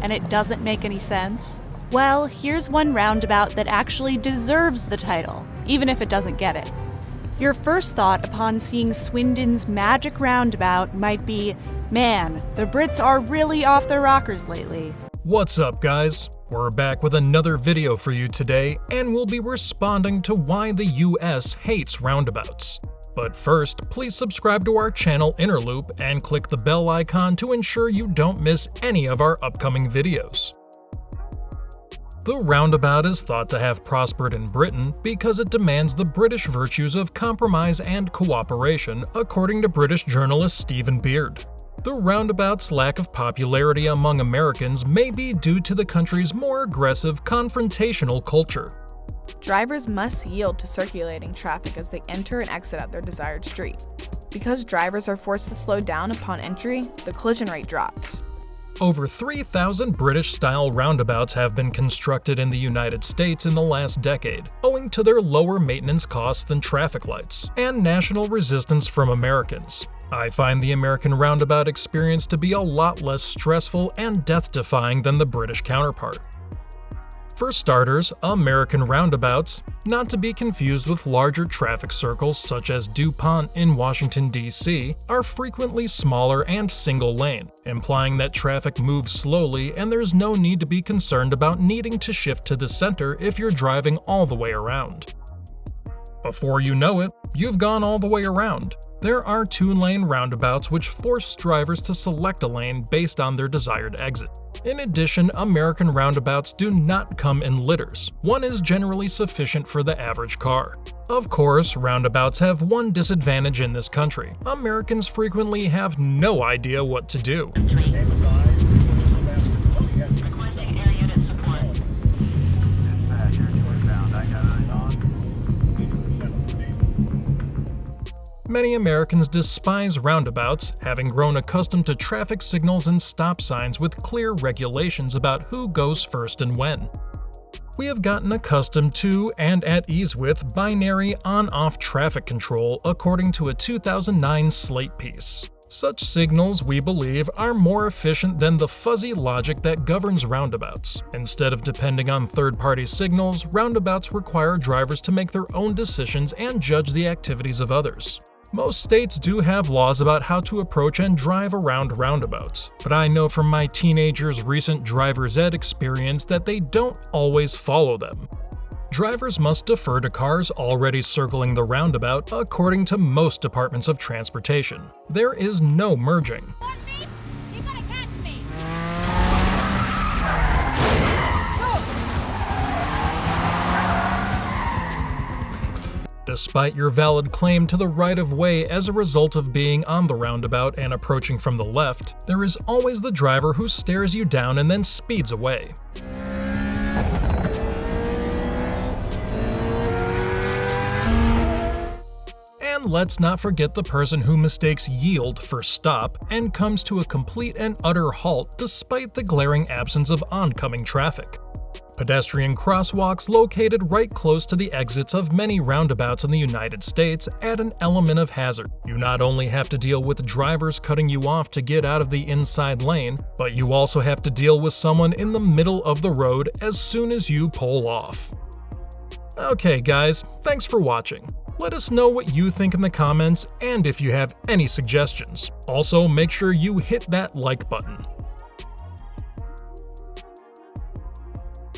and it doesn't make any sense? Well, here's one roundabout that actually deserves the title, even if it doesn't get it. Your first thought upon seeing Swindon's magic roundabout might be, man, the Brits are really off their rockers lately. What's up, guys? We're back with another video for you today, and we'll be responding to why the US hates roundabouts. But first, please subscribe to our channel Interloop and click the bell icon to ensure you don't miss any of our upcoming videos. The roundabout is thought to have prospered in Britain because it demands the British virtues of compromise and cooperation, according to British journalist Stephen Beard. The roundabout's lack of popularity among Americans may be due to the country's more aggressive, confrontational culture. Drivers must yield to circulating traffic as they enter and exit at their desired street. Because drivers are forced to slow down upon entry, the collision rate drops. Over 3,000 British-style roundabouts have been constructed in the United States in the last decade, owing to their lower maintenance costs than traffic lights, and national resistance from Americans. I find the American roundabout experience to be a lot less stressful and death-defying than the British counterpart. For starters, American roundabouts, not to be confused with larger traffic circles such as DuPont in Washington, D.C., are frequently smaller and single-lane, implying that traffic moves slowly and there's no need to be concerned about needing to shift to the center if you're driving all the way around. Before you know it, you've gone all the way around. There are two-lane roundabouts which force drivers to select a lane based on their desired exit. In addition, American roundabouts do not come in litters. One is generally sufficient for the average car. Of course, roundabouts have one disadvantage in this country. Americans frequently have no idea what to do. Many Americans despise roundabouts, having grown accustomed to traffic signals and stop signs with clear regulations about who goes first and when. We have gotten accustomed to and at ease with binary on-off traffic control according to a 2009 Slate piece. Such signals, we believe, are more efficient than the fuzzy logic that governs roundabouts. Instead of depending on third-party signals, roundabouts require drivers to make their own decisions and judge the activities of others. Most states do have laws about how to approach and drive around roundabouts, but I know from my teenager's recent driver's ed experience that they don't always follow them. Drivers must defer to cars already circling the roundabout according to most departments of transportation. There is no merging. Despite your valid claim to the right-of-way as a result of being on the roundabout and approaching from the left, there is always the driver who stares you down and then speeds away. And let's not forget the person who mistakes yield for stop and comes to a complete and utter halt despite the glaring absence of oncoming traffic. Pedestrian crosswalks located right close to the exits of many roundabouts in the United States add an element of hazard. You not only have to deal with drivers cutting you off to get out of the inside lane, but you also have to deal with someone in the middle of the road as soon as you pull off. Okay guys, thanks for watching. Let us know what you think in the comments and if you have any suggestions. Also, make sure you hit that like button.